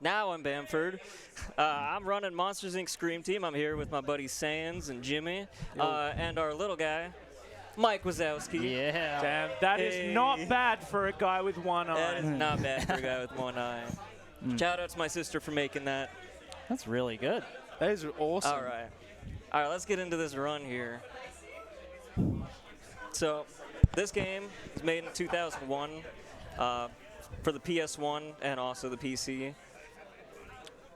Now I'm Bamford. I'm running Monsters Inc. Scream Team. I'm here with my buddy Sands and Jimmy, and our little guy, Mike Wazowski. Yeah. Damn, that is not bad for a guy with one eye. That is not bad for a guy with one eye. Shout out to my sister for making that. That's really good. That is awesome. All right, let's get into this run here. So, this game was made in 2001 for the PS1 and also the PC.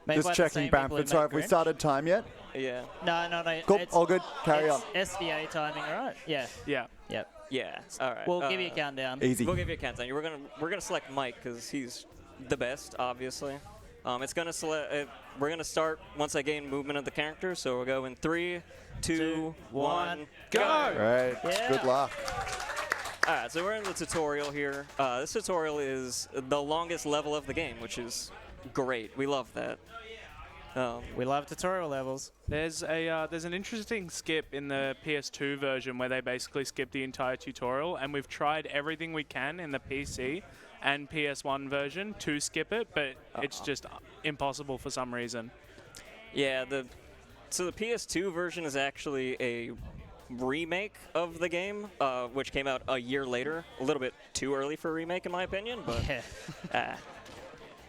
Just checking, Bamford. Sorry, have we started time yet? Yeah. No. Cool. All good. Carry on. SVA timing, right? Yeah. Yeah. Yep. Yeah. All right. We'll give you a countdown. Easy. We'll give you a countdown. We're gonna select Mike because he's the best, obviously. It's gonna select. We're gonna start once I gain movement of the character. So we'll go in 3, 2, 1, go! All right. Yeah. Good luck. All right. So we're in the tutorial here. This tutorial is the longest level of the game, which is great. We love that. We love tutorial levels. There's an interesting skip in the PS2 version where they basically skip the entire tutorial, and we've tried everything we can in the PC and PS1 version to skip it, but it's just impossible for some reason. Yeah. So the PS2 version is actually a remake of the game, which came out a year later. A little bit too early for a remake, in my opinion, but. Yeah.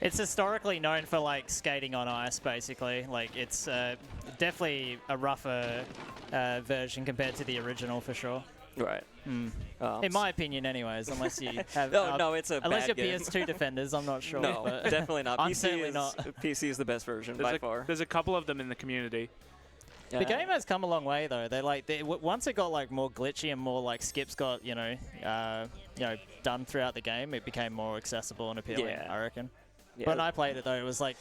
It's historically known for like skating on ice, basically. Like it's definitely a rougher version compared to the original, for sure. Right. In my opinion, anyways. Unless you have. No, it's a unless bad you're game. PS2 defenders, I'm not sure. No, but definitely not. I'm certainly not. PC is the best version by far. There's a couple of them in the community. The game has come a long way, though. Once it got like more glitchy and more like skips got done throughout the game, it became more accessible and appealing. Yeah. I reckon. Yeah. When I played it, though, it was like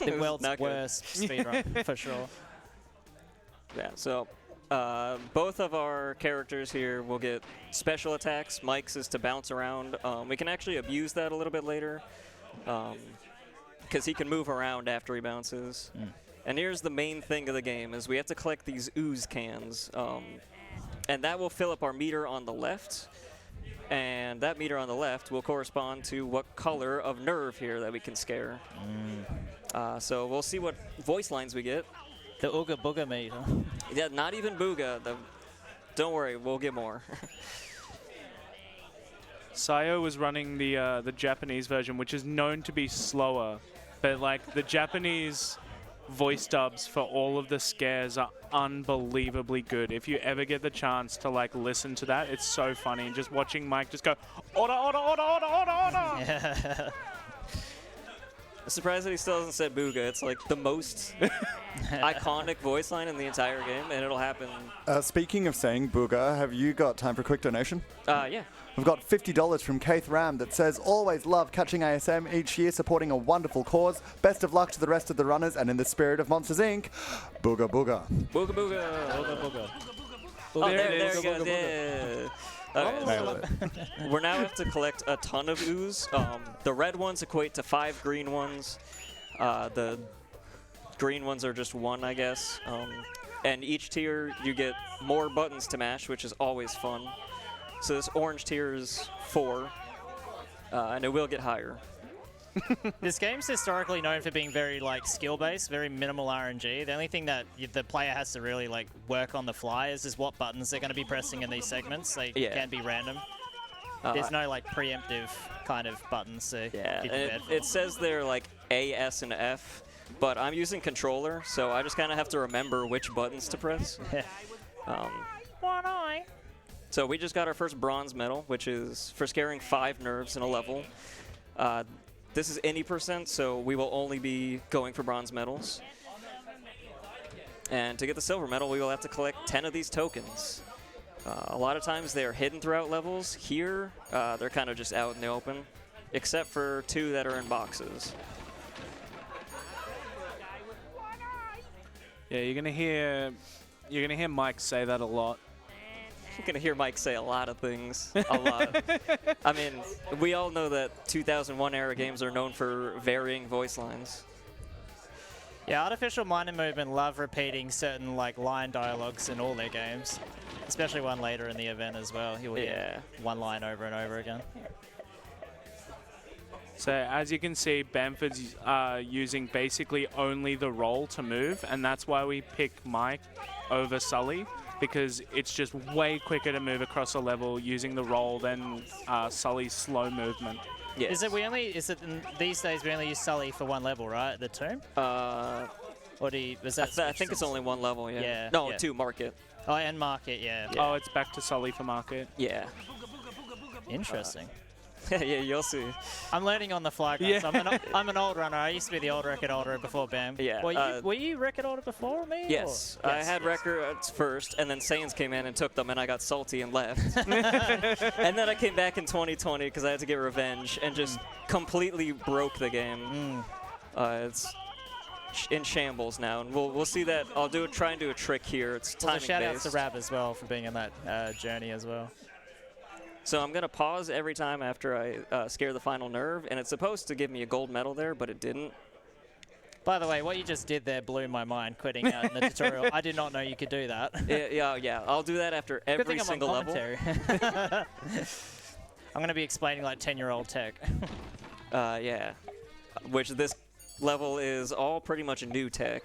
the was world's not good. worst speedrun, for sure. Yeah. So both of our characters here will get special attacks. Mike's is to bounce around. We can actually abuse that a little bit later, because he can move around after he bounces. And here's the main thing of the game: is we have to collect these ooze cans, and that will fill up our meter on the left. And that meter on the left will correspond to what color of nerve here that we can scare. So we'll see what voice lines we get. The Ooga Booga meter. Yeah, not even Booga. Don't worry, we'll get more. Sayo was running the Japanese version, which is known to be slower, but like the Japanese voice dubs for all of the scares are unbelievably good. If you ever get the chance to like listen to that, it's so funny. And just watching Mike just go, order, order, order, order, order, order. Yeah. I'm surprised that he still hasn't said Booga. It's like the most iconic voice line in the entire game, and it'll happen. Speaking of saying booger, have you got time for a quick donation? Yeah. We've got $50 from Keith Ram that says, always love catching ASM each year, supporting a wonderful cause. Best of luck to the rest of the runners, and in the spirit of Monsters Inc., booga booga. Booga Booga. Booga Booga. Oh, there it it is. goes. Yeah. Okay, so we now have to collect a ton of ooze. The red ones equate to 5 green ones. The green ones are just 1, I guess. And each tier, you get more buttons to mash, which is always fun. So this orange tier is 4, and it will get higher. This game's historically known for being very like skill-based, very minimal RNG. The only thing that the player has to really like work on the fly is what buttons they're going to be pressing in these segments. They can be random. There's no like preemptive kind of buttons to keep you prepared for. It says they're like A, S, and F, but I'm using controller, so I just kind of have to remember which buttons to press. One eye. So we just got our first bronze medal, which is for scaring 5 nerves in a level. This is any %, so we will only be going for bronze medals. And to get the silver medal, we will have to collect 10 of these tokens. A lot of times they are hidden throughout levels. Here, they're kind of just out in the open, except for 2 that are in boxes. Yeah, you're gonna hear Mike say that a lot. You're going to hear Mike say a lot of things. A lot. I mean, we all know that 2001 era games are known for varying voice lines. Yeah, Artificial Mind and Movement love repeating certain like line dialogues in all their games, especially one later in the event as well. He will get one line over and over again. So as you can see, Bamford's using basically only the roll to move, and that's why we pick Mike over Sully, because it's just way quicker to move across a level using the roll than Sully's slow movement. Yes. These days we only use Sully for one level, right? The tomb? Or do you, was that I think it's only one level, yeah. Yeah, No, yeah. 2, market. Oh, and market, yeah. Oh, it's back to Sully for market. Yeah. Interesting. Yeah, you'll see. I'm learning on the fly, guys. Yeah. I'm an old runner. I used to be the old record holder before Bam. Yeah, Were you record holder before me? Yes, or? I had records first, and then Saiyans came in and took them, and I got salty and left. And then I came back in 2020 because I had to get revenge and just completely broke the game. It's in shambles now, and we'll see that. I'll try and do a trick here. It's timing shout out based. to Rab as well for being in that journey as well. So I'm going to pause every time after I scare the final nerve, and it's supposed to give me a gold medal there, but it didn't. By the way, what you just did there blew my mind, quitting out in the tutorial. I did not know you could do that. Yeah. I'll do that after every single level. I'm going to be explaining like 10-year-old tech. Yeah. Which this level is all pretty much a new tech.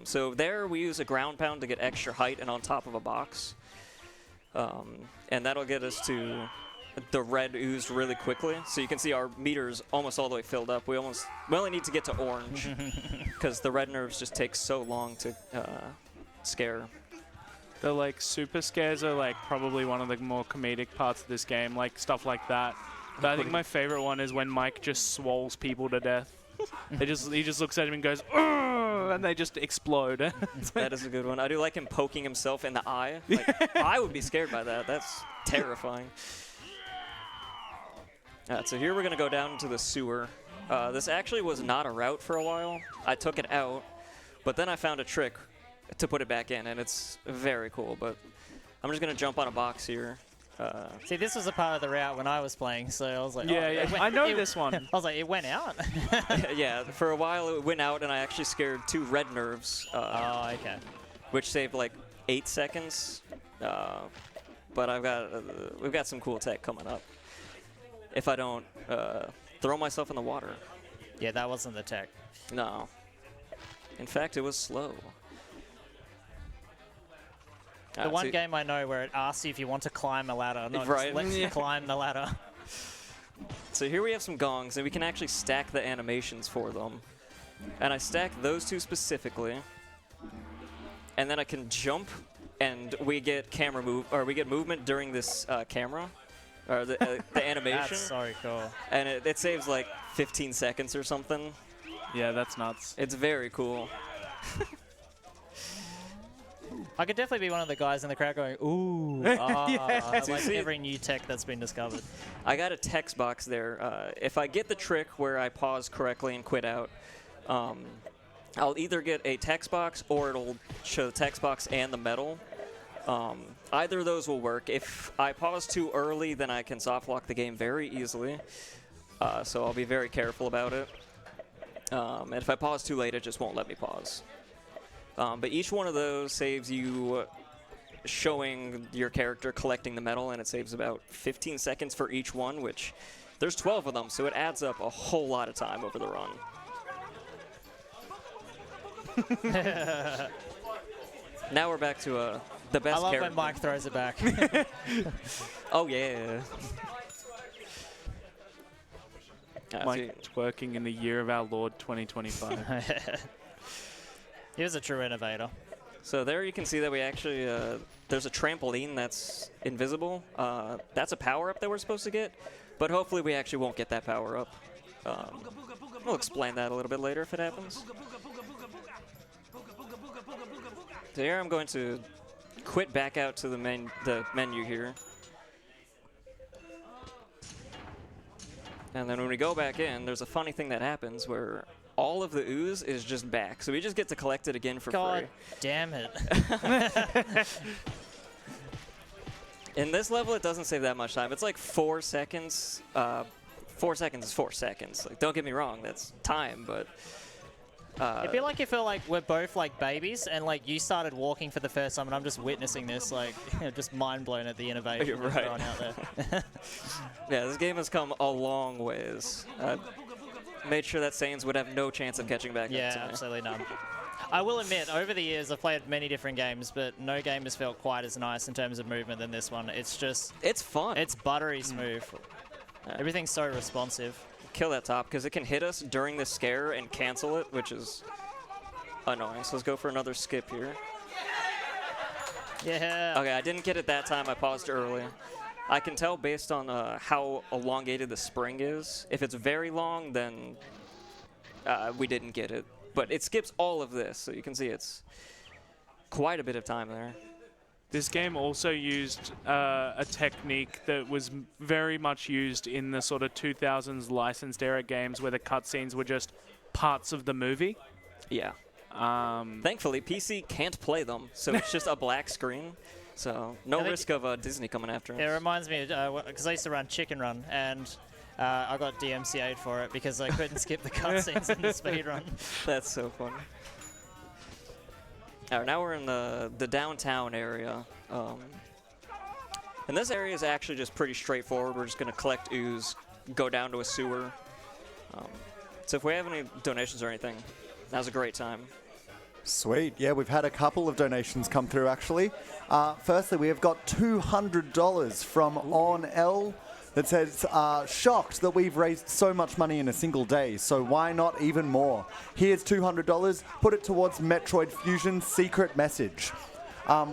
So there we use a ground pound to get extra height and on top of a box. And that'll get us to the red ooze really quickly. So you can see our meter's almost all the way filled up. We only need to get to orange because the red nerves just take so long to scare. The like super scares are like probably one of the more comedic parts of this game, like stuff like that. But I think my favorite one is when Mike just swoles people to death. He just looks at him and goes, "Ugh," and they just explode. That is a good one. I do like him poking himself in the eye. Like, I would be scared by that. That's terrifying. So here we're going to go down into the sewer. This actually was not a route for a while. I took it out, but then I found a trick to put it back in, and it's very cool. But I'm just going to jump on a box here. See, this was a part of the route when I was playing, so I was like, yeah. I know this one. I was like, it went out. Yeah, for a while it went out, and I actually scared 2 red nerves. Oh, okay. Which saved like 8 seconds. But we've got some cool tech coming up. If I don't throw myself in the water. Yeah, that wasn't the tech. No. In fact, it was slow. The one game I know where it asks you if you want to climb a ladder, not right. just lets you climb the ladder. So here we have some gongs, and we can actually stack the animations for them. And I stack those 2 specifically. And then I can jump, and we get we get movement during this camera, or the animation. That's so cool. And it saves like 15 seconds or something. Yeah, that's nuts. It's very cool. I could definitely be one of the guys in the crowd going, ooh, I like See, every new tech that's been discovered. I got a text box there. If I get the trick where I pause correctly and quit out, I'll either get a text box or it'll show the text box and the medal. Either of those will work. If I pause too early, then I can soft lock the game very easily. So I'll be very careful about it. And if I pause too late, it just won't let me pause. But each one of those saves you showing your character collecting the medal, and it saves about 15 seconds for each one, which there's 12 of them, so it adds up a whole lot of time over the run. Now we're back to the best character. I love when Mike throws it back. Oh, yeah. Mike working in the year of our Lord 2025. He was a true innovator. So there you can see that we actually, there's a trampoline that's invisible. That's a power-up that we're supposed to get, but hopefully we actually won't get that power-up. We'll explain that a little bit later if it happens. So here I'm going to quit back out to the menu here. And then when we go back in, there's a funny thing that happens where all of the ooze is just back. So we just get to collect it again for free. God damn it. In this level, it doesn't save that much time. It's like 4 seconds. 4 seconds is 4 seconds. Like, don't get me wrong, that's time, but... I feel like we're both like babies, and like you started walking for the first time, and I'm just witnessing this, like just mind blown at the innovation You're right. going out there. Yeah, this game has come a long ways. made sure that Saiyans would have no chance of catching back up Yeah, to me. absolutely none. I will admit, over the years, I've played many different games, but no game has felt quite as nice in terms of movement than this one. It's just... It's fun. It's buttery smooth. Everything's so responsive. Kill that top, because it can hit us during the scare and cancel it, which is annoying. So let's go for another skip here. Yeah. Okay, I didn't get it that time. I paused early. I can tell based on how elongated the spring is. If it's very long, then we didn't get it. But it skips all of this, so you can see it's quite a bit of time there. This game also used a technique that was very much used in the sort of 2000s licensed era games where the cutscenes were just parts of the movie. Yeah. Thankfully, PC can't play them, so it's just a black screen. So no risk of Disney coming after us. It reminds me, because I used to run Chicken Run, and I got DMCA'd for it because I couldn't skip the cutscenes in the speedrun. That's so funny. All right, now we're in the downtown area. And this area is actually just pretty straightforward. We're just going to collect ooze, go down to a sewer. So if we have any donations or anything, now's a great time. Sweet. Yeah, we've had a couple of donations come through, actually. Firstly, we have got $200 from On L that says, shocked that we've raised so much money in a single day, so why not even more? Here's $200, put it towards Metroid Fusion's secret message.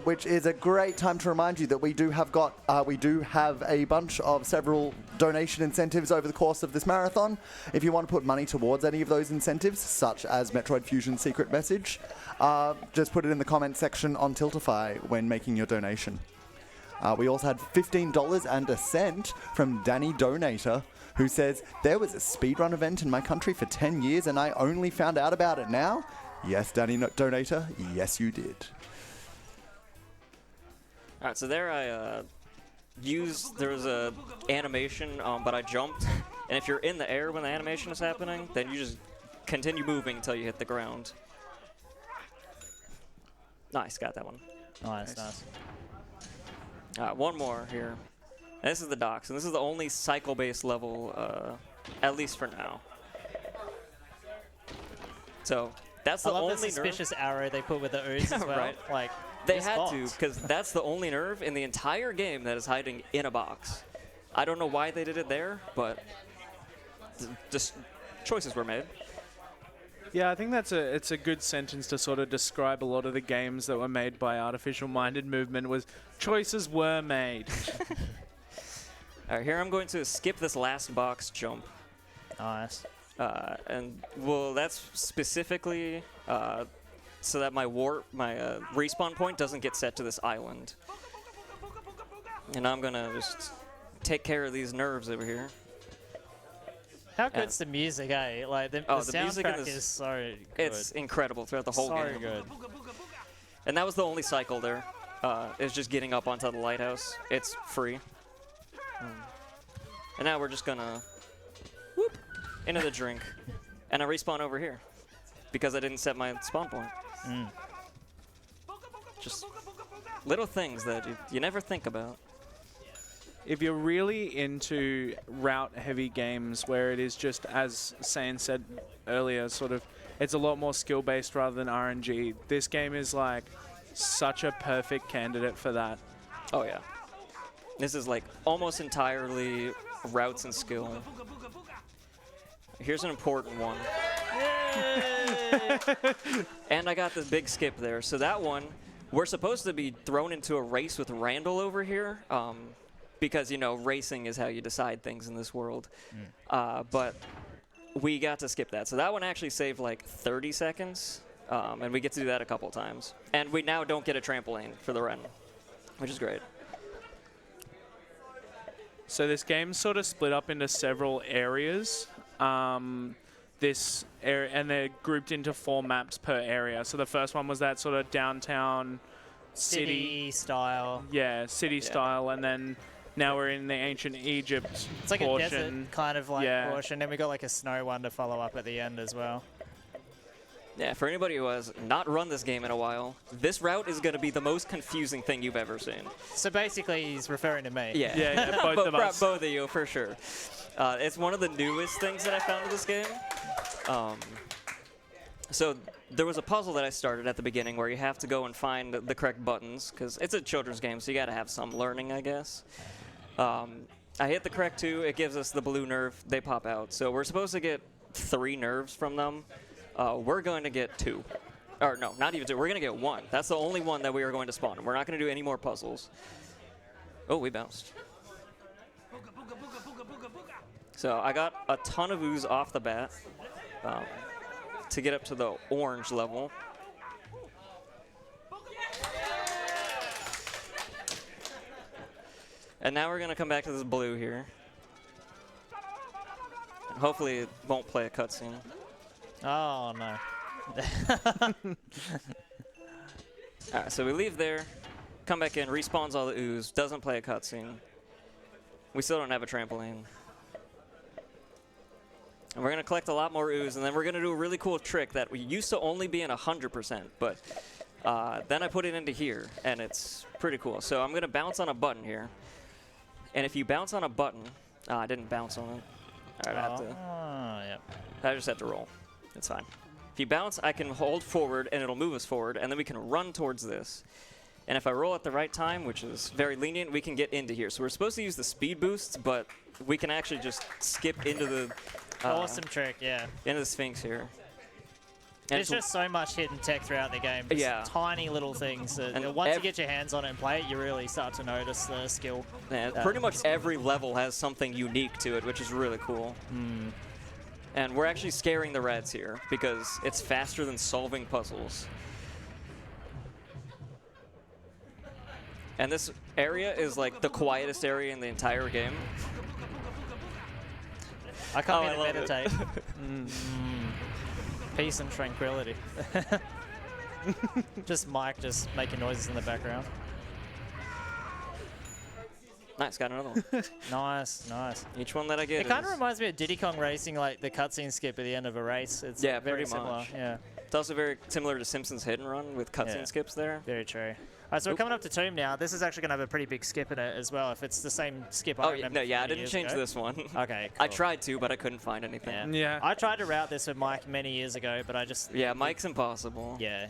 Which is a great time to remind you that we do have a bunch of several donation incentives over the course of this marathon. If you want to put money towards any of those incentives, such as Metroid Fusion's secret message, just put it in the comment section on Tiltify when making your donation. We also had $15 and a cent from Danny Donator, who says, there was a speedrun event in my country for 10 years and I only found out about it now. Yes, Danny Donator, yes you did. All right, so there there was a animation, but I jumped. And if you're in the air when the animation is happening, then you just continue moving until you hit the ground. Nice, got that one. Nice. All right, one more here. And this is the docks, and this is the only cycle-based level, at least for now. So that's the I love only the suspicious arrow they put with the ooze as well. Right. Like, they had to, because that's the only nerve in the entire game that is hiding in a box. I don't know why they did it there, but just choices were made. Yeah, I think it's a good sentence to sort of describe a lot of the games that were made by Artificial Minded Movement was choices were made. All right, here I'm going to skip this last box jump. Nice. And well, that's specifically so that my respawn point doesn't get set to this island. And I'm gonna just take care of these nerves over here. How good's the music, eh? Like the music in soundtrack this, is so good. It's incredible throughout the whole game. So good. And that was the only cycle there. Is just getting up onto the lighthouse. It's free. And now we're just gonna whoop into the drink, and I respawn over here because I didn't set my spawn point. Just little things that you never think about. If you're really into route-heavy games where it is just, as Saiyan said earlier, sort of, it's a lot more skill-based rather than RNG, this game is like such a perfect candidate for that. Oh yeah. This is like almost entirely routes and skill. Here's an important one. And I got this big skip there. So that one, we're supposed to be thrown into a race with Randall over here. Because, you know, racing is how you decide things in this world. But we got to skip that. So that one actually saved like 30 seconds. And we get to do that a couple times. And we now don't get a trampoline for the run, which is great. So this game's sort of split up into several areas. This area, and they're grouped into 4 maps per area. So the first one was that sort of downtown city style. Yeah, city style, and then now we're in the ancient Egypt It's like portion. a desert kind of like portion. Then we got like a snow one to follow up at the end as well. Yeah, for anybody who has not run this game in a while, this route is going to be the most confusing thing you've ever seen. So basically, he's referring to me. Yeah, both of us. Both of you, for sure. It's one of the newest things that I found in this game. So there was a puzzle that I started at the beginning where you have to go and find the correct buttons, because it's a children's game, so you got to have some learning, I guess. I hit the correct 2. It gives us the blue nerve. They pop out. So we're supposed to get 3 nerves from them. We're going to get 2. Or no, not even 2. We're going to get 1. That's the only one that we are going to spawn. We're not going to do any more puzzles. Oh, we bounced. So I got a ton of ooze off the bat to get up to the orange level. And now we're going to come back to this blue here. And hopefully it won't play a cutscene. Oh, no. Alright, so we leave there, come back in, respawns all the ooze, doesn't play a cutscene. We still don't have a trampoline. And we're going to collect a lot more ooze, and then we're going to do a really cool trick that we used to only be in 100%, but then I put it into here, and it's pretty cool. So I'm going to bounce on a button here. And if you bounce on a button, I didn't bounce on it. All right, Yep. I just have to roll. It's fine. If you bounce, I can hold forward, and it'll move us forward, and then we can run towards this. And if I roll at the right time, which is very lenient, we can get into here. So we're supposed to use the speed boosts, but we can actually just skip into the Awesome trick, yeah. into the Sphinx here. And There's just so much hidden tech throughout the game. Just Yeah. tiny little things. And Once you get your hands on it and play it, you really start to notice the skill. Yeah, pretty much every level has something unique to it, which is really cool. And we're actually scaring the reds here because it's faster than solving puzzles. And this area is like the quietest area in the entire game. I come Oh, here I to love meditate. Peace and tranquility. Just Mike just making noises in the background. Nice, got another one. Nice, nice. Each one that I get It kind of is- reminds me of Diddy Kong Racing, like the cutscene skip at the end of a race. It's Yeah, very pretty similar. much. Yeah, It's also very similar to Simpsons Hit and Run with cutscene Yeah. skips there. very true. All right, so we're coming up to Tomb now. This is actually going to have a pretty big skip in it as well, if it's the same skip I Oh, yeah, remember. no, yeah, I 30 didn't years change ago. this one. Okay, I cool. tried to, but I couldn't find anything. Yeah. I tried to route this with Mike many years ago, but I just... Yeah, Mike's impossible. Yeah.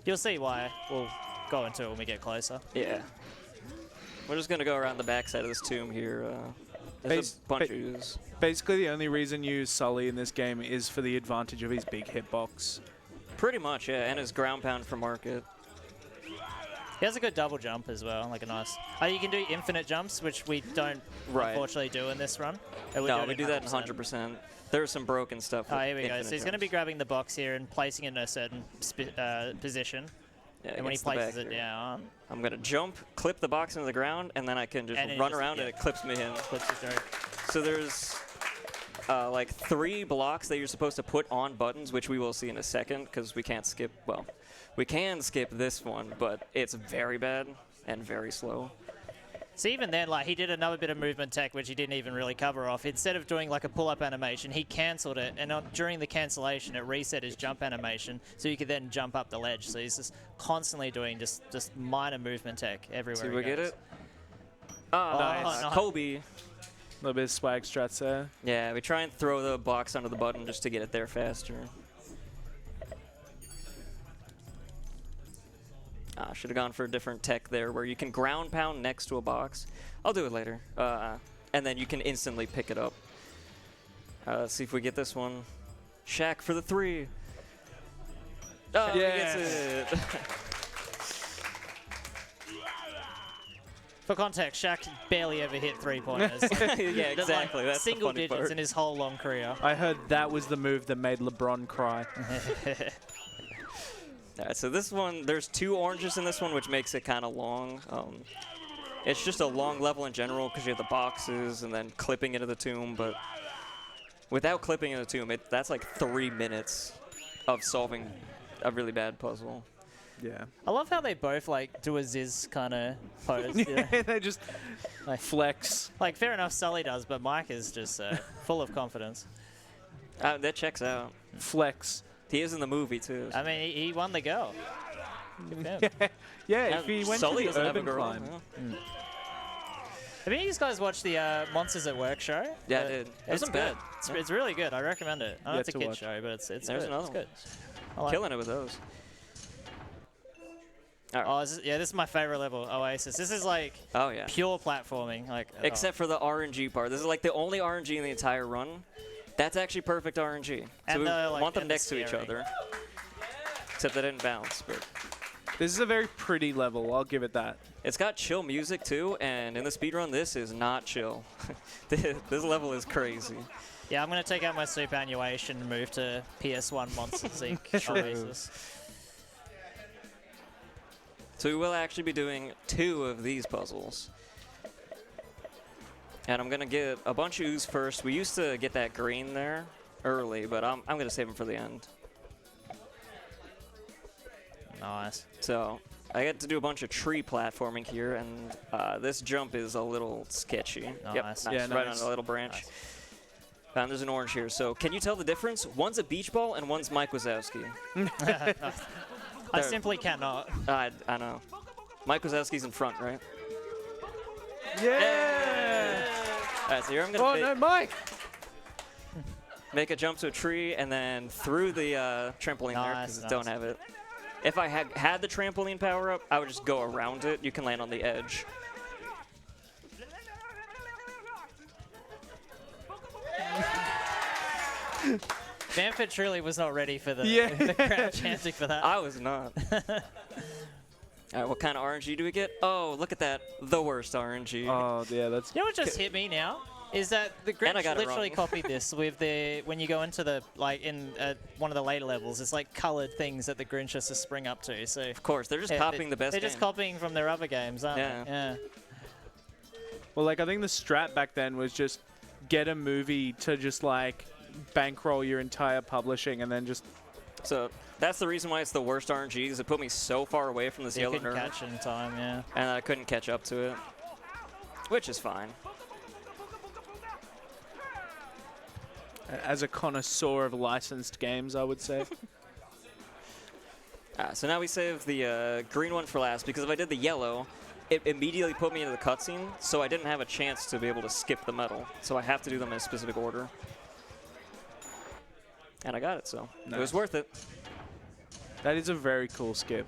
You'll see why. We'll go into it when we get closer. Yeah. We're just going to go around the backside of this tomb here. There's a bunch of ooze. Basically, the only reason you use Sully in this game is for the advantage of his big hitbox. Pretty much, yeah, and his ground pound for market. He has a good double jump as well, like a nice... Oh, you can do infinite jumps, which we don't Right. unfortunately do in this run. No, we do that in 100%. There's some broken stuff. Oh, with here we go. infinite So he's going to jumps. be grabbing the box here and placing it in a certain position. Yeah, And when he against the places back it here. down, I'm going to jump, clip the box into the ground, and then I can just And it run just- around yeah. and it clips me in. flips it through. So there's like 3 blocks that you're supposed to put on buttons, which we will see in a second because we can't skip, well, we can skip this one, but it's very bad and very slow. So even then, like, he did another bit of movement tech, which he didn't even really cover off. Instead of doing like a pull-up animation, he cancelled it, and during the cancellation, it reset his jump animation, so you could then jump up the ledge. So he's just constantly doing just minor movement tech everywhere. See, he we get goes. it? Oh, Nice. no. Kobe. A little bit of swag strats there. Yeah, we try and throw the box under the button just to get it there faster. Should have gone for a different tech there where you can ground pound next to a box. I'll do it later. And then you can instantly pick it up. Let's see if we get this one. Shaq for the 3. Oh, he gets it. For context, Shaq barely ever hit 3-pointers. Yeah, exactly. That's the single funny digits part. in his whole long career. I heard that was the move that made LeBron cry. Alright, so this one, there's 2 oranges in this one, which makes it kind of long. It's just a long level in general because you have the boxes and then clipping into the tomb, but without clipping into the tomb, that's like 3 minutes of solving a really bad puzzle. Yeah. I love how they both like do a Ziz kind of pose. Yeah, Yeah. they just Like- flex. Like, fair enough, Sully does, but Mike is just full of confidence. That checks out. Flex. He is in the movie, too. I mean, he won the girl. Good for him. Yeah, if he went Sully to doesn't the have a urban girl. climb. yeah. Have Have any of you guys watched the Monsters at Work show? Yeah, I did. It It's wasn't good. bad. It's really good. I recommend it. I know Yet it's a to kid watch. show, but it's There's good. another It's one. good. I like Killing it with those. All right. Oh, this is my favorite level, Oasis. This is like Oh, yeah. pure platforming. Like Except for the RNG part. This is like the only RNG in the entire run. That's actually perfect RNG. So And we the, like, want them and the next to each steering. other. Except they didn't bounce. But This is a very pretty level. I'll give it that. it's got chill music too, and in the speedrun, this is not chill. This level is crazy. Yeah, I'm gonna take out my superannuation and move to PS1 Monsters Inc. Oasis. So we will actually be doing 2 of these puzzles. And I'm going to get a bunch of ooze first. We used to get that green there early, but I'm going to save them for the end. Nice. So I get to do a bunch of tree platforming here, and this jump is a little sketchy. Nice. Yep, nice. Yeah, Right nice. on a little branch. Nice. And there's an orange here. So can you tell the difference? One's a beach ball and one's Mike Wazowski. I simply cannot. I know. Mike Wazowski's in front, right? Yeah! All right, so here I'm going Oh, to no, Mike! make a jump to a tree and then through the trampoline there Nice, because nice. don't have it. If I had the trampoline power up, I would just go around it. You can land on the edge. Bamford truly was not ready for the, Yeah. the crowd chanting for that. I was not. All right, what kind of RNG do we get? Oh, look at that. The worst RNG. Oh, yeah, that's... You know what just hit me now? Is that the And I Grinch got it literally wrong. copied this with the when you go into the like in one of the later levels, it's like coloured things that the Grinch has to spring up to. So Of course, they're just yeah, copying the best They're game. just copying from their other games, aren't Yeah. they? Yeah. Well, like, I think the strat back then was just get a movie to just, like, bankroll your entire publishing and then just... So that's the reason why it's the worst RNG, is it put me so far away from this You yellow couldn't nerve, catch it in time, yeah. and I couldn't catch up to it, which is fine. As a connoisseur of licensed games, I would say. So now we save the green one for last, because if I did the yellow, it immediately put me into the cutscene, so I didn't have a chance to be able to skip the medal. So I have to do them in a specific order. And I got it, so it was Nice. worth it. That is a very cool skip.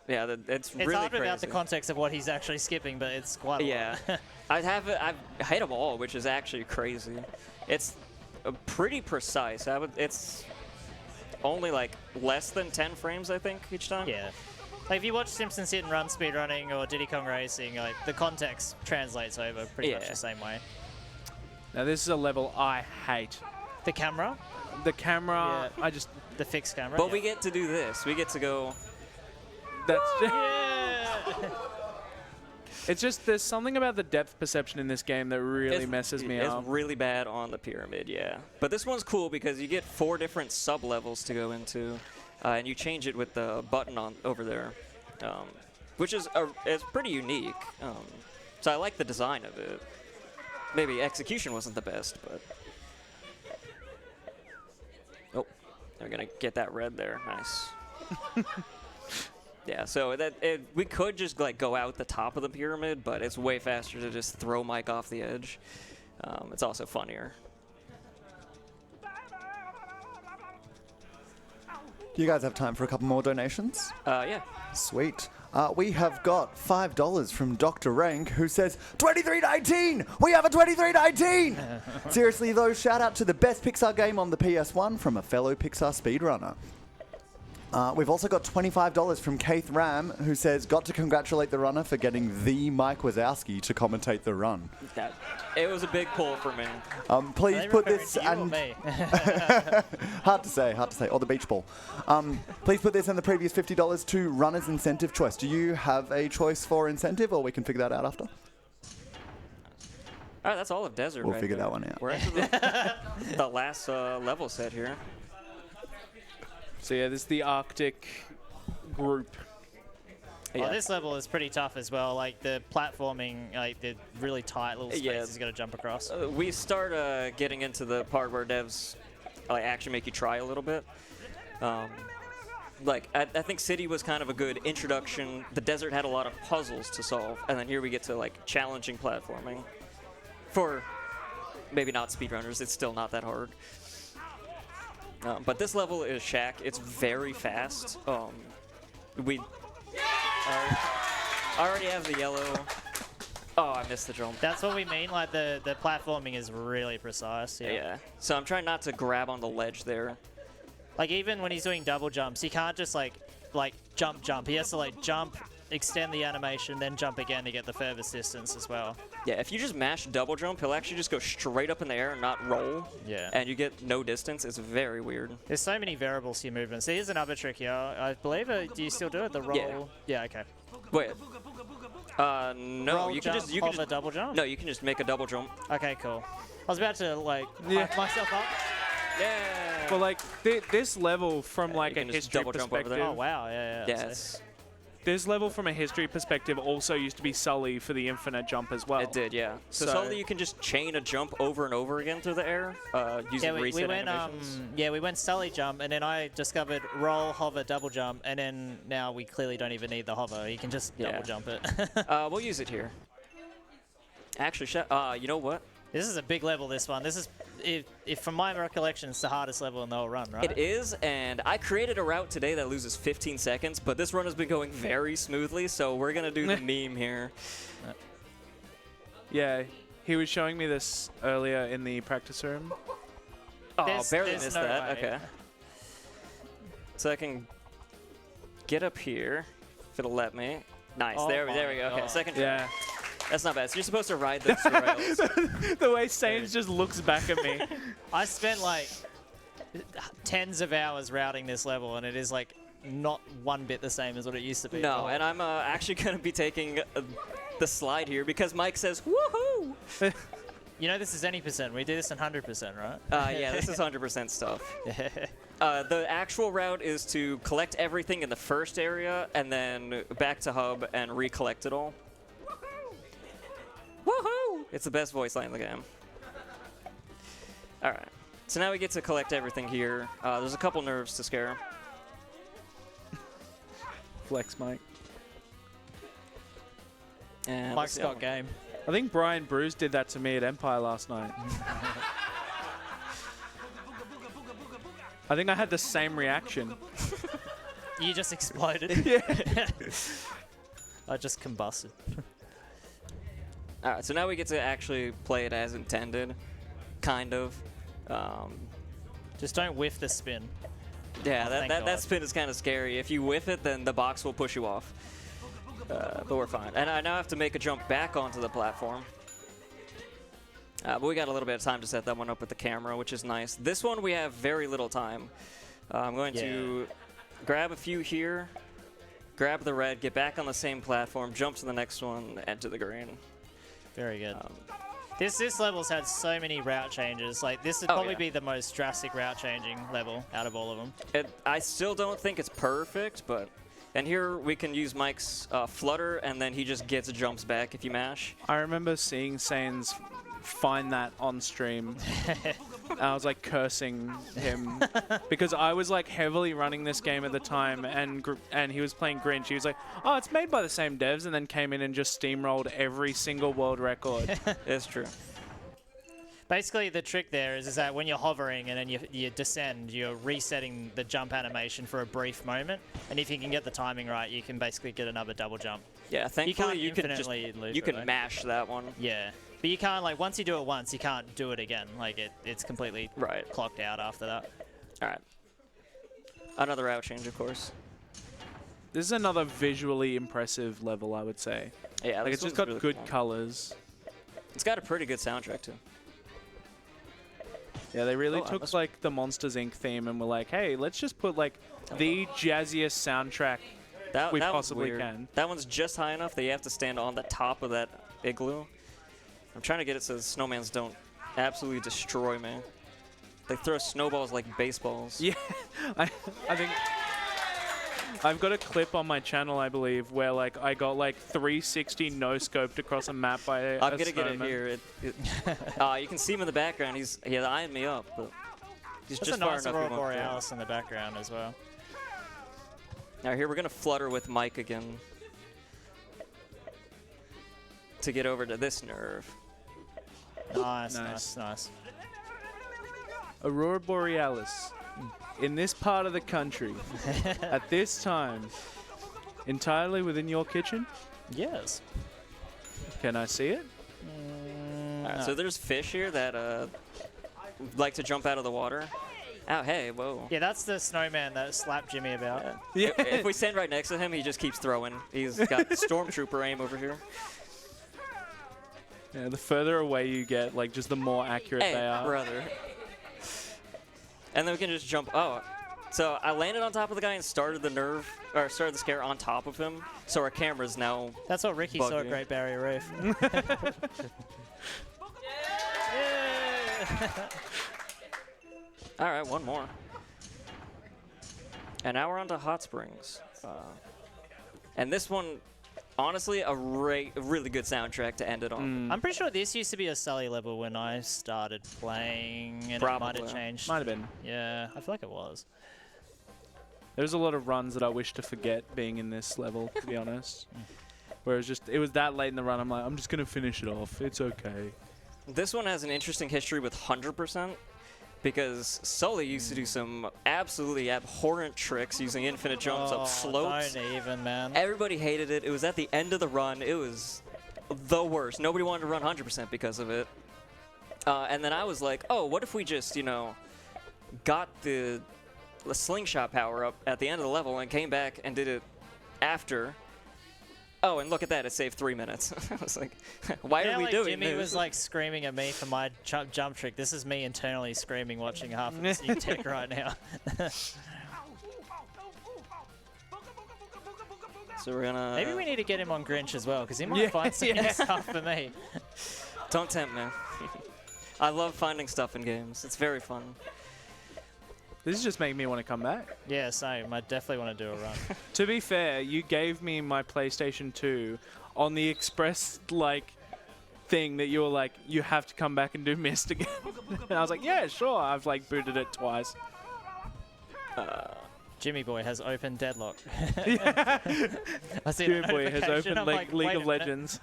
Yeah, it's really hard crazy. without the context of what he's actually skipping, but it's quite a Yeah, lot. I've hit them all, which is actually crazy. It's pretty precise. It's only like less than 10 frames, I think, each time. Yeah. Like if you watch Simpsons Hit and Run speedrunning or Diddy Kong Racing, like the context translates over pretty much Yeah. the same way. Now, this is a level I hate. The camera, The camera, Yeah. I just... the fixed camera. But yeah. we get to do this. We get to go. That's Yeah. It's just, there's something about the depth perception in this game that really It's- messes me It's up. really bad on the pyramid, yeah. But this one's cool because you get 4 different sub-levels to go into, and you change it with the button on over there, which is it's pretty unique. So I like the design of it. Maybe execution wasn't the best, but... Oh, they're going to get that red there. Nice. Yeah, so we could just like go out the top of the pyramid, but it's way faster to just throw Mike off the edge. It's also funnier. Do you guys have time for a couple more donations? Yeah. Sweet. We have got $5 from Dr. Rank, who says, 2319! We have a 2319! Seriously, though, shout out to the best Pixar game on the PS1 from a fellow Pixar speedrunner. We've also got $25 from Keith Ram, who says, got to congratulate the runner for getting the Mike Wazowski to commentate the run. It was a big pull for me. Please Are they put referring this to you or and me? hard to say. Or the beach ball. Please put this and the previous $50 to runner's incentive choice. Do you have a choice for incentive, or we can figure that out after? All right, that's all of Desert. We'll right figure there. that one out. We're into the last level set here. So yeah, this is the Arctic group. Yeah. Oh, this level is pretty tough as well. Like the platforming, like the really tight little spaces Yeah. he's got to jump across. We start getting into the part where devs like actually make you try a little bit. like, I think City was kind of a good introduction. The desert had a lot of puzzles to solve, and then here we get to, like, challenging platforming. For maybe not speedrunners, it's still not that hard. But this level is Shack. It's very fast. We already have the yellow. Oh, I missed the jump. That's what we mean. Like the platforming is really precise. Yeah. So I'm trying not to grab on the ledge there. Like even when he's doing double jumps, he can't just like jump. He has to like jump, extend the animation, then jump again to get the furthest distance as well. Yeah, if you just mash double jump, he'll actually just go straight up in the air and not roll. Yeah. And you get no distance. It's very weird. There's so many variables to your movements. Here's another trick here. I believe, do you still do it? The roll? Yeah, okay. Wait. No, roll, you jump, can just double jump? No, you can just make a double jump. Okay, cool. I was about to like hype myself up. Yeah. But like this level from like a history double jump over perspective. there. Oh wow, yeah. Yes. This level from a history perspective also used to be Sully for the infinite jump as well. It did, yeah. So Sully, you can just chain a jump over and over again through the air using reset animations. We went Sully jump, and then I discovered roll, hover, double jump, and then now we clearly don't even need the hover. You can just double jump it. We'll use it here. Actually, you know what? This is a big level, this one. This is, if from my recollection, it's the hardest level in the whole run, right? It is, and I created a route today that loses 15 seconds, but this run has been going very smoothly, so we're going to do the meme here. Yeah, he was showing me this earlier in the practice room. Oh, barely missed that. Okay. So I can get up here, if it'll let me. Nice, there we go. Okay, second try. Yeah. That's not bad. So you're supposed to ride those rails. The way Sames just looks back at me. I spent like tens of hours routing this level, and it is like not one bit the same as what it used to be. No, and I'm actually going to be taking the slide here because Mike says, woohoo! You know this is any percent. We do this in 100%, right? Yeah, this is 100% stuff. The actual route is to collect everything in the first area and then back to hub and recollect it all. Woohoo! It's the best voice line in the game. All right. So now we get to collect everything here. There's a couple nerves to scare. Flex, Mike. And Mike's got game. I think Brian Bruce did that to me at Empire last night. I think I had the same reaction. You just exploded. Yeah. I just combusted. All right, so now we get to actually play it as intended, kind of. Just don't whiff the spin. Yeah, Oh, that spin is kind of scary. If you whiff it, then the box will push you off. But we're fine. And I now have to make a jump back onto the platform. But we got a little bit of time to set that one up with the camera, which is nice. This one we have very little time. I'm going to grab a few here, grab the red, get back on the same platform, jump to the next one, and to the green. Very good. This level's had so many route changes. Like this would probably be the most drastic route changing level out of all of them. I still don't think it's perfect, but and here we can use Mike's flutter, and then he just gets jumps back if you mash. I remember seeing Sains find that on stream. And I was like cursing him because I was like heavily running this game at the time, and he was playing Grinch. He was like, "Oh, it's made by the same devs," and then came in and just steamrolled every single world record. It's true. Basically, the trick there is that when you're hovering and then you descend, you're resetting the jump animation for a brief moment. And if you can get the timing right, you can basically get another double jump. Yeah, thankfully you can just mash that one. Yeah, but you can't like once you do it once, you can't do it again. Like it's completely clocked out after that. All right. Another route change, of course. This is another visually impressive level, I would say. Yeah, like it's just got really good colors. It's got a pretty good soundtrack too. Yeah, they really took like the Monsters Inc. theme and were like, hey, let's just put like the jazziest soundtrack we possibly can. That one's just high enough that you have to stand on the top of that igloo. I'm trying to get it so the snowmans don't absolutely destroy me. They throw snowballs like baseballs. Yeah, I think I've got a clip on my channel, I believe, where like I got like 360 no-scoped across a map by a I'm gonna get it here. You can see him in the background. He's eyeing me up, but he's There's just a nice far enough. Aurora Borealis in the background as well. Now here we're gonna flutter with Mike again to get over to this nerve. Nice. Aurora Borealis. In this part of the country, at this time, entirely within your kitchen? Yes. Can I see it? All right, so there's fish here that like to jump out of the water. Oh, hey, whoa. Yeah, that's the snowman that slapped Jimmy about. Yeah. If we stand right next to him, he just keeps throwing. He's got stormtrooper aim over here. Yeah, the further away you get, like, just the more accurate Hey, they are. brother. And then we can just jump. Oh, so I landed on top of the guy and started the scare on top of him. So our camera's now. That's what Ricky saw at bugging. Great Barrier Reef. All right, one more. And now we're on to Hot Springs. And this one, honestly, a really good soundtrack to end it on. I'm pretty sure this used to be a Sully level when I started playing, and it might have changed. Might have been. Yeah, I feel like it was. There's a lot of runs that I wish to forget being in this level, to be honest. Where it was that late in the run, I'm like, I'm just going to finish it off. It's okay. This one has an interesting history with 100%. Because Sully used to do some absolutely abhorrent tricks using infinite jumps up slopes. Don't even, man. Everybody hated it. It was at the end of the run. It was the worst. Nobody wanted to run 100% because of it. And then I was like, oh, what if we just, got the slingshot power up at the end of the level and came back and did it after. Oh, and look at that. It saved 3 minutes. I was like, why are we doing Jimmy this? was like screaming at me for my jump trick. This is me internally screaming watching half of this new tech right now. So we're gonna... Maybe we need to get him on Grinch as well, because he might find some new stuff for me. Don't tempt me. I love finding stuff in games. It's very fun. This is just making me want to come back. Yeah, same. I definitely want to do a run. To be fair, you gave me my PlayStation 2 on the express, thing that you were like, you have to come back and do Myst again. And I was like, yeah, sure. I've, booted it twice. Jimmy Boy has opened Deadlock. I see Jimmy Boy has notification. opened I'm like, League wait of a minute. Legends.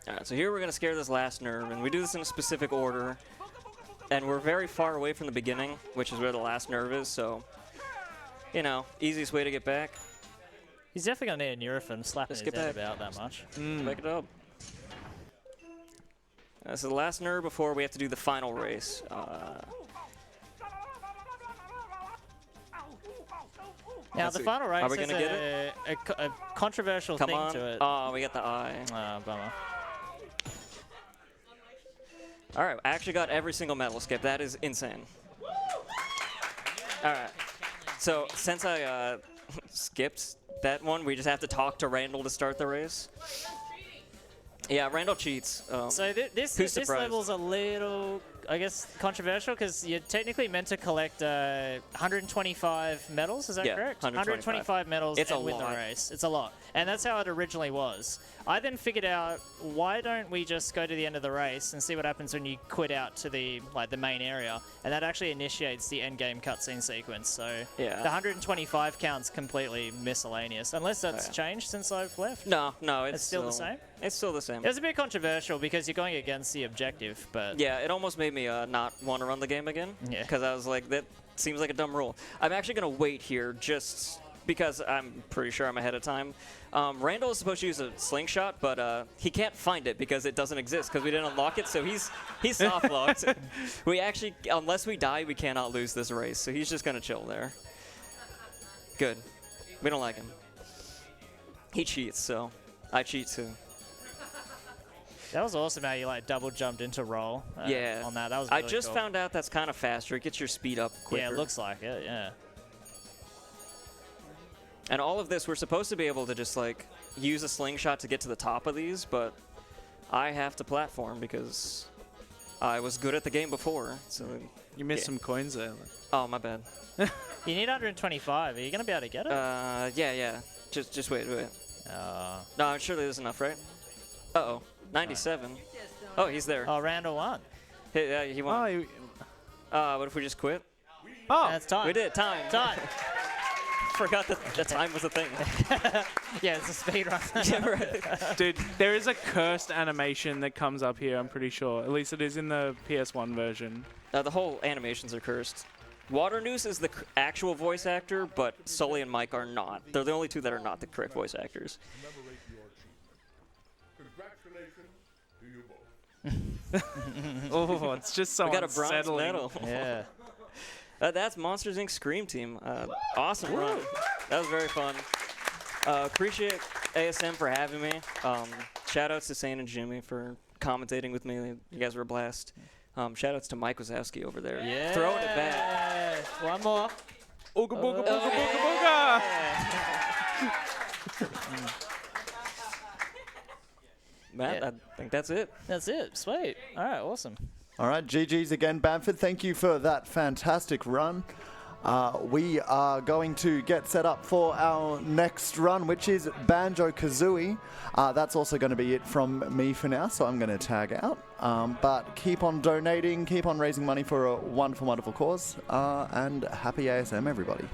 Alright, so here we're going to scare this last nerve, and we do this in a specific order. And we're very far away from the beginning, which is where the last nerve is, so, easiest way to get back. He's definitely going to need a Nurofen slapping his head about that much. Back it up. So the last nerve before we have to do the final race. Now, the final race Are we has gonna get a controversial Come thing on. to it. Oh, we got the eye. Bummer. All right, I actually got every single medal skip. That is insane. All right. So since I skipped that one, we just have to talk to Randall to start the race. Yeah, Randall cheats. So this level's a little, I guess, controversial because you're technically meant to collect 125 medals. Is that correct? 125 medals and win the race. It's a lot. And that's how it originally was. I then figured out, why don't we just go to the end of the race and see what happens when you quit out to the main area, and that actually initiates the end game cutscene sequence. So the 125 count's completely miscellaneous, unless that's changed since I've left. No, it's still the same. It's still the same. It was a bit controversial because you're going against the objective, but yeah, it almost made me not want to run the game again. Yeah. Because I was like, that seems like a dumb rule. I'm actually gonna wait here just because I'm pretty sure I'm ahead of time. Randall is supposed to use a slingshot, but he can't find it because it doesn't exist because we didn't unlock it. So he's soft locked. We actually, unless we die, we cannot lose this race. So he's just gonna chill there. Good. We don't like him. He cheats, so I cheat too. That was awesome how you double jumped into roll on that. That was really I just cool. found out that's kind of faster. It gets your speed up quicker. Yeah, it looks like it, yeah. And all of this, we're supposed to be able to just use a slingshot to get to the top of these, but I have to platform because I was good at the game before. So You missed some coins there. Oh, my bad. You need 125. Are you going to be able to get it? Yeah. Just wait. No, I'm sure there's enough, right? Uh-oh. 97. Oh, he's there. Oh, Randall won. He won. What if we just quit? Oh, that's time. We did. Time. Time. forgot that the time was a thing. Yeah, it's a speed run. Yeah, right. Dude, there is a cursed animation that comes up here, I'm pretty sure. At least it is in the PS1 version. The whole animations are cursed. Water Noose is the actual voice actor, but Sully and Mike are not. They're the only two that are not the correct voice actors. Oh, it's just so We got a bronze unsettling. medal. Yeah. That's Monsters Inc. Scream Team. Awesome run. That was very fun. Appreciate ASM for having me. Shout outs to Sane and Jimmy for commentating with me. You guys were a blast. Shout outs to Mike Wazowski over there. Yeah. Throwing it back. One more. Ooga booga booga booga booga! Matt, Yeah. I think that's it. That's it. Sweet. All right. Awesome. All right, GG's again, Bamford. Thank you for that fantastic run. We are going to get set up for our next run, which is Banjo-Kazooie. That's also going to be it from me for now, so I'm going to tag out. But keep on donating, keep on raising money for a wonderful, wonderful cause, and happy ASM, everybody.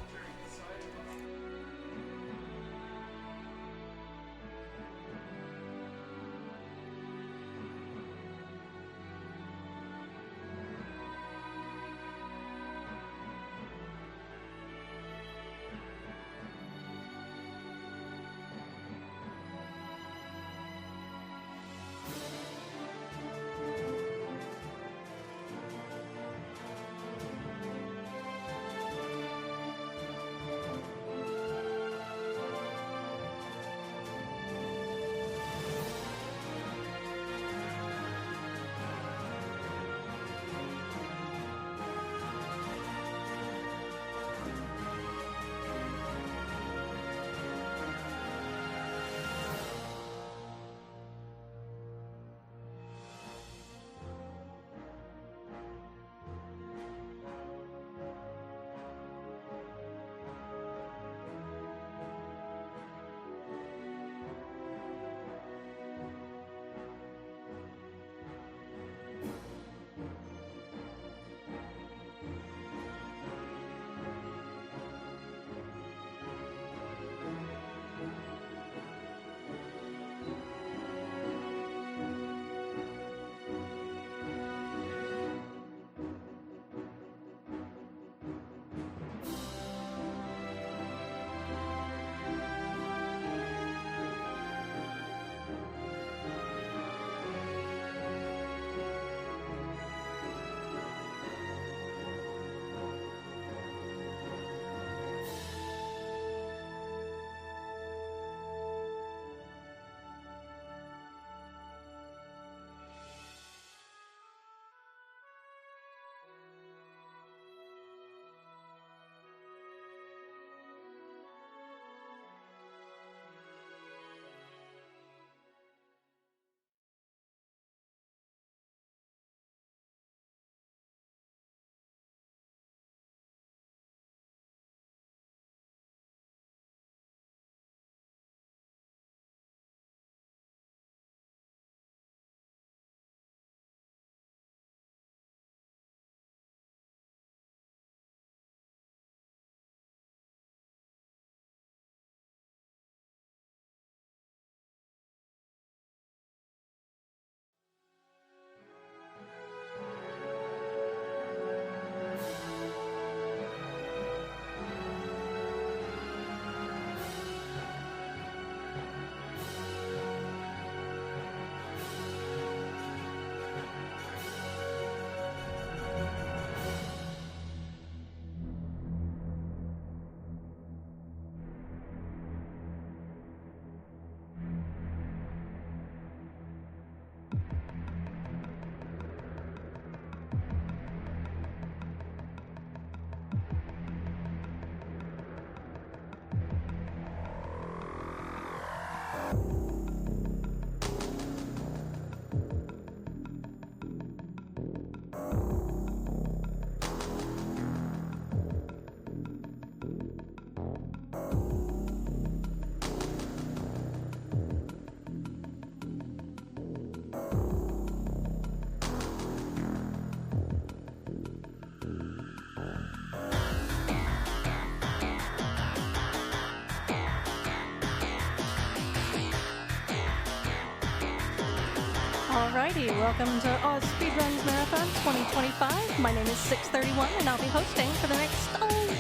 Alrighty, welcome to AusSpeedruns Marathon 2025. My name is 631 and I'll be hosting for the next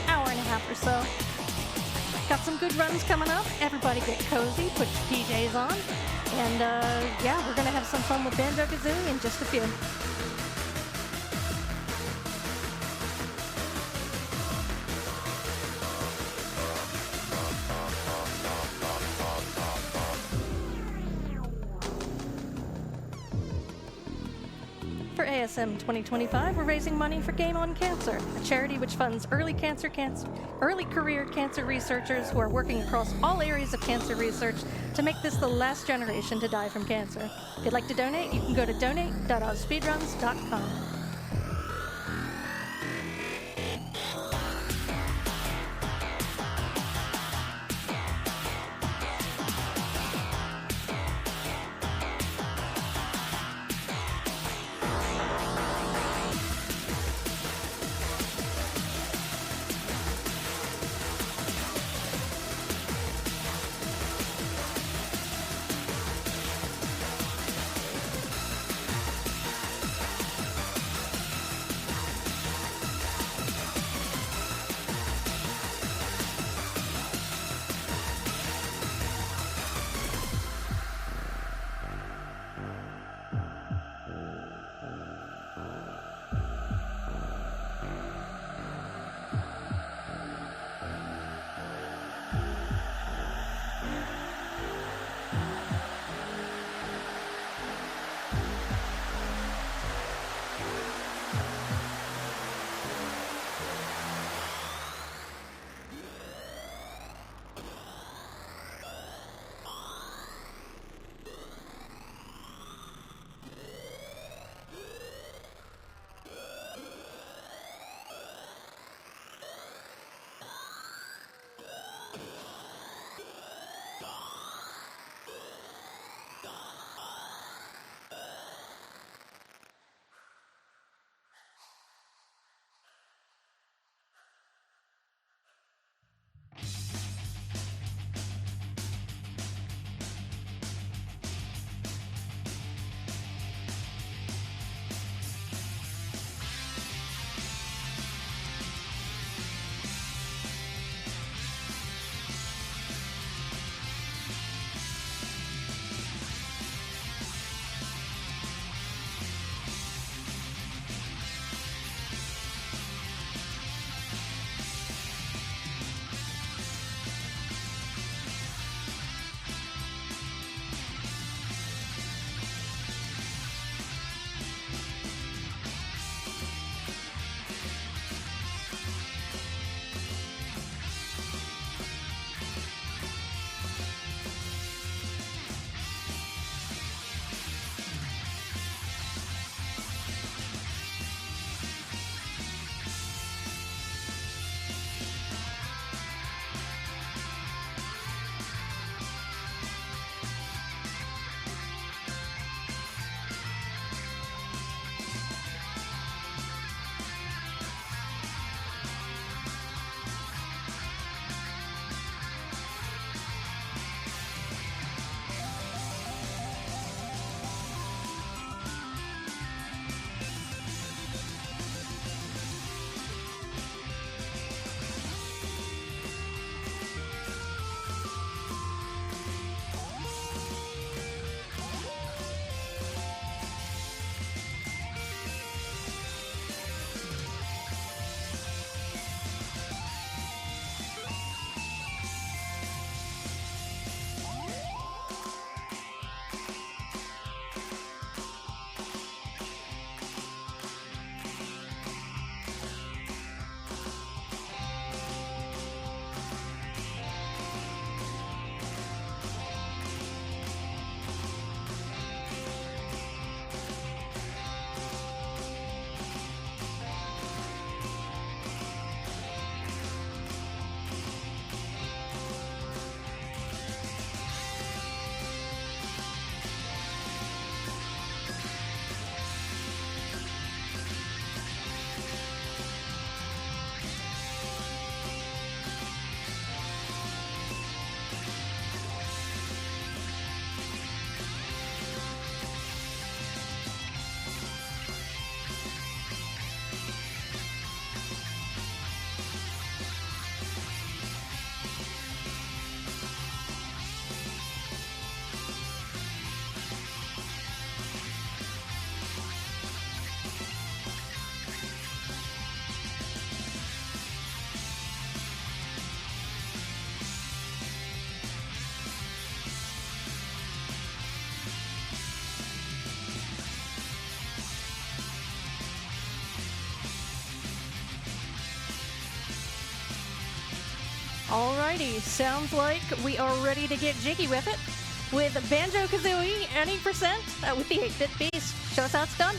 hour and a half or so. Got some good runs coming up. Everybody get cozy, put your PJs on, and yeah, we're going to have some fun with Banjo-Kazooie in just a few. For ASM 2025, we're raising money for Game on Cancer, a charity which funds early career cancer researchers who are working across all areas of cancer research to make this the last generation to die from cancer. If you'd like to donate, you can go to donate.ausspeedruns.com. Alrighty, sounds like we are ready to get jiggy with it. With Banjo-Kazooie and 8% with the 8-Bit Beast. Show us how it's done.